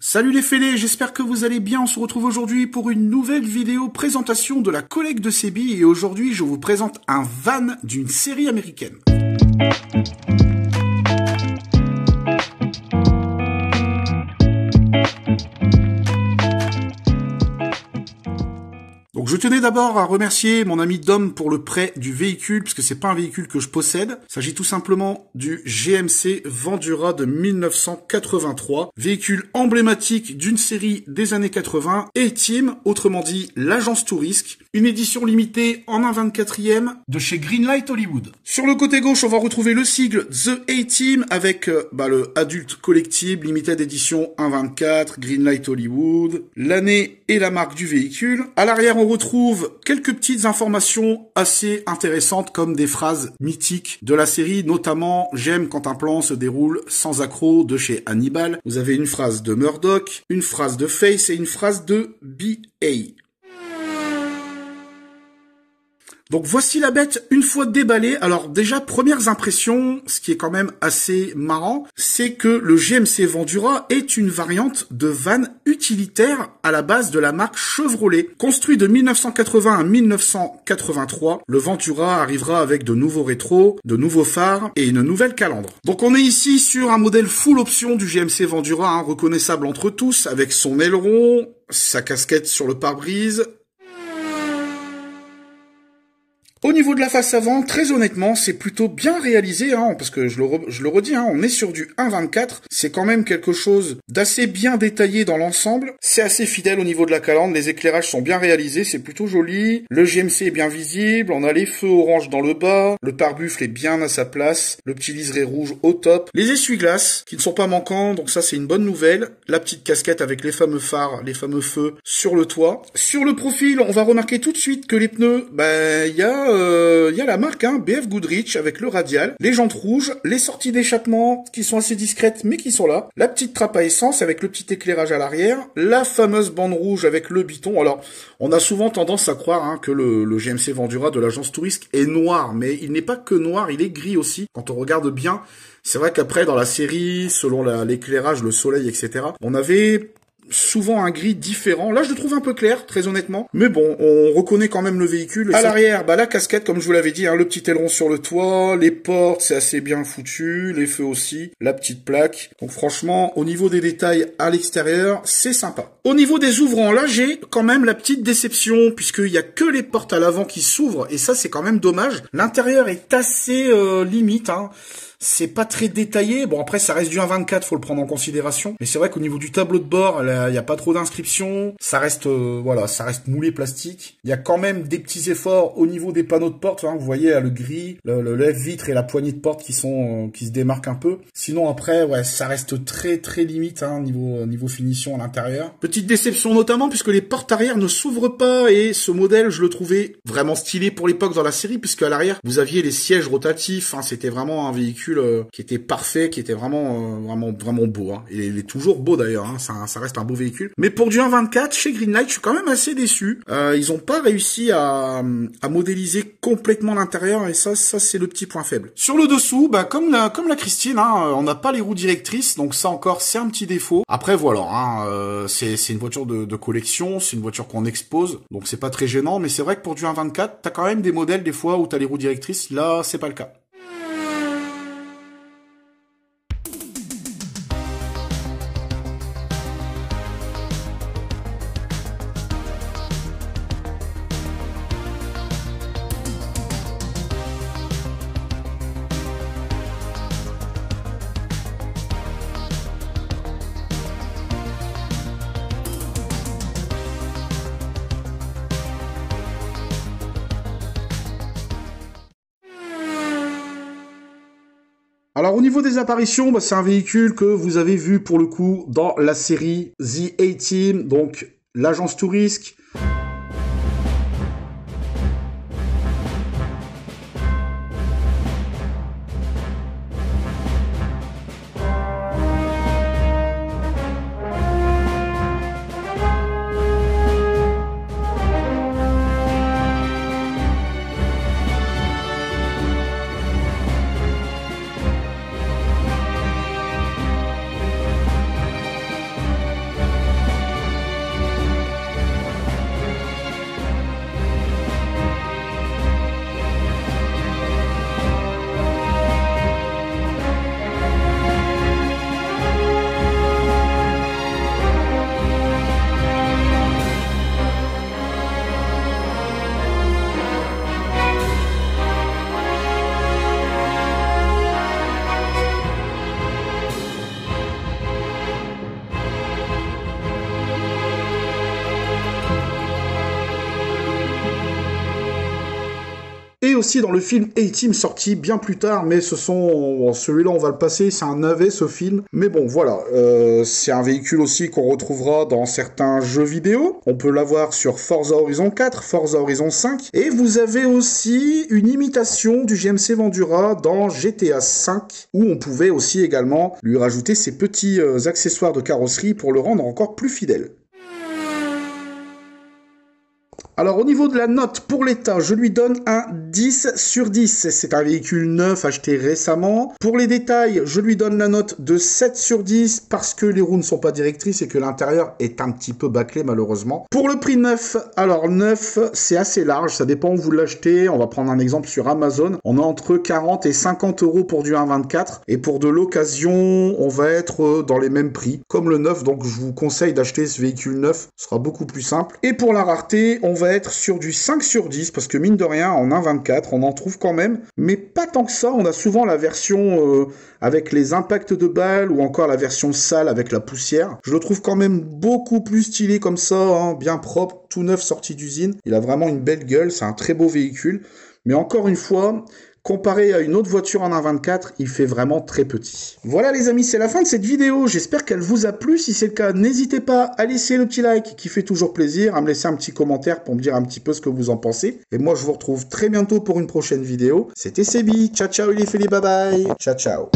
Salut les fêlés, j'espère que vous allez bien. On se retrouve aujourd'hui pour une nouvelle vidéo présentation de la collecte de ces billes et aujourd'hui je vous présente un van d'une série américaine. Donc je tenais d'abord à remercier mon ami Dom pour le prêt du véhicule, puisque c'est pas un véhicule que je possède. Il s'agit tout simplement du GMC Vendura de 1983, véhicule emblématique d'une série des années 80, A-Team, autrement dit l'agence Tourisque, une édition limitée en 1/24e de chez Greenlight Hollywood. Sur le côté gauche, on va retrouver le sigle The A-Team avec le Adult Collectible Limited Edition 1/24, Greenlight Hollywood, l'année et la marque du véhicule. À l'arrière, on retrouve quelques petites informations assez intéressantes comme des phrases mythiques de la série, notamment « J'aime quand un plan se déroule sans accroc » de chez Hannibal. Vous avez une phrase de Murdoch, une phrase de Face et une phrase de B.A. Donc voici la bête une fois déballée. Alors déjà, premières impressions, ce qui est quand même assez marrant, c'est que le GMC Vendura est une variante de van utilitaire à la base de la marque Chevrolet. Construit de 1980 à 1983, le Vendura arrivera avec de nouveaux rétros, de nouveaux phares et une nouvelle calandre. Donc on est ici sur un modèle full option du GMC Vendura, reconnaissable entre tous, avec son aileron, sa casquette sur le pare-brise. Au niveau de la face avant, très honnêtement, c'est plutôt bien réalisé, parce que je le redis, on est sur du 1/24, c'est quand même quelque chose d'assez bien détaillé dans l'ensemble, c'est assez fidèle au niveau de la calandre, les éclairages sont bien réalisés, c'est plutôt joli, le GMC est bien visible, on a les feux orange dans le bas, le pare-buffle est bien à sa place, le petit liseré rouge au top, les essuie-glaces qui ne sont pas manquants, donc ça c'est une bonne nouvelle, la petite casquette avec les fameux phares, les fameux feux sur le toit. Sur le profil, on va remarquer tout de suite que les pneus, il y a la marque BF Goodrich avec le radial, les jantes rouges, les sorties d'échappement qui sont assez discrètes mais qui sont là, la petite trappe à essence avec le petit éclairage à l'arrière, la fameuse bande rouge avec le biton. Alors, on a souvent tendance à croire que le GMC Vendura de l'agence Tourisque est noir, mais il n'est pas que noir, il est gris aussi. Quand on regarde bien, c'est vrai qu'après dans la série, selon l'éclairage, le soleil, etc., on avait souvent un gris différent. Là, je le trouve un peu clair, très honnêtement. Mais bon, on reconnaît quand même le véhicule. À l'arrière, la casquette, comme je vous l'avais dit, le petit aileron sur le toit, les portes, c'est assez bien foutu, les feux aussi, la petite plaque. Donc franchement, au niveau des détails à l'extérieur, c'est sympa. Au niveau des ouvrants, là, j'ai quand même la petite déception, puisqu'il y a que les portes à l'avant qui s'ouvrent, et ça, c'est quand même dommage. L'intérieur est assez limite, C'est pas très détaillé. Bon, après, ça reste du 1/24, faut le prendre en considération. Mais c'est vrai qu'au niveau du tableau de bord, il y a pas trop d'inscriptions. Ça reste, ça reste moulé plastique. Il y a quand même des petits efforts au niveau des panneaux de porte. Vous voyez, le gris, le lève-vitre et la poignée de porte qui se démarquent un peu. Sinon, après, ça reste très, très limite, niveau finition à l'intérieur. Petite déception notamment, puisque les portes arrière ne s'ouvrent pas et ce modèle, je le trouvais vraiment stylé pour l'époque dans la série, puisque à l'arrière, vous aviez les sièges rotatifs. C'était vraiment un véhicule qui était parfait, qui était vraiment beau. Il est toujours beau d'ailleurs, ça reste un beau véhicule. Mais pour du 1/24, chez Greenlight, je suis quand même assez déçu. Ils ont pas réussi à modéliser complètement l'intérieur et ça c'est le petit point faible. Sur le dessous, comme la Christine, on n'a pas les roues directrices, donc ça encore c'est un petit défaut. Après voilà, c'est une voiture de collection, c'est une voiture qu'on expose, donc c'est pas très gênant. Mais c'est vrai que pour du 1/24, t'as quand même des modèles des fois où t'as les roues directrices. Là, c'est pas le cas. Alors au niveau des apparitions, c'est un véhicule que vous avez vu pour le coup dans la série The A-Team, donc l'agence Tourisque. aussi dans le film A-Team sorti bien plus tard, mais celui-là on va le passer, c'est un navet ce film. Mais bon voilà, c'est un véhicule aussi qu'on retrouvera dans certains jeux vidéo. On peut l'avoir sur Forza Horizon 4, Forza Horizon 5. Et vous avez aussi une imitation du GMC Vendura dans GTA 5, où on pouvait aussi également lui rajouter ses petits accessoires de carrosserie pour le rendre encore plus fidèle. Alors au niveau de la note pour l'état, je lui donne un 10 sur 10. C'est un véhicule neuf acheté récemment. Pour les détails, je lui donne la note de 7 sur 10 parce que les roues ne sont pas directrices et que l'intérieur est un petit peu bâclé malheureusement. Pour le prix neuf, alors neuf c'est assez large, ça dépend où vous l'achetez. On va prendre un exemple sur Amazon. On a entre 40 et 50 euros pour du 1.24 et pour de l'occasion, on va être dans les mêmes prix comme le neuf. Donc je vous conseille d'acheter ce véhicule neuf, ce sera beaucoup plus simple. Et pour la rareté, on va être sur du 5 sur 10 parce que mine de rien en 1.24 on en trouve quand même, mais pas tant que ça. On a souvent la version avec les impacts de balles ou encore la version sale avec la poussière. Je le trouve quand même beaucoup plus stylé comme ça, hein, bien propre, tout neuf sorti d'usine. Il a vraiment une belle gueule, c'est un très beau véhicule, mais encore une fois, comparé à une autre voiture en 1.24, il fait vraiment très petit. Voilà les amis, c'est la fin de cette vidéo. J'espère qu'elle vous a plu. Si c'est le cas, n'hésitez pas à laisser le petit like qui fait toujours plaisir, à me laisser un petit commentaire pour me dire un petit peu ce que vous en pensez. Et moi, je vous retrouve très bientôt pour une prochaine vidéo. C'était Sebi. Ciao, ciao les filles, bye bye. Ciao, ciao.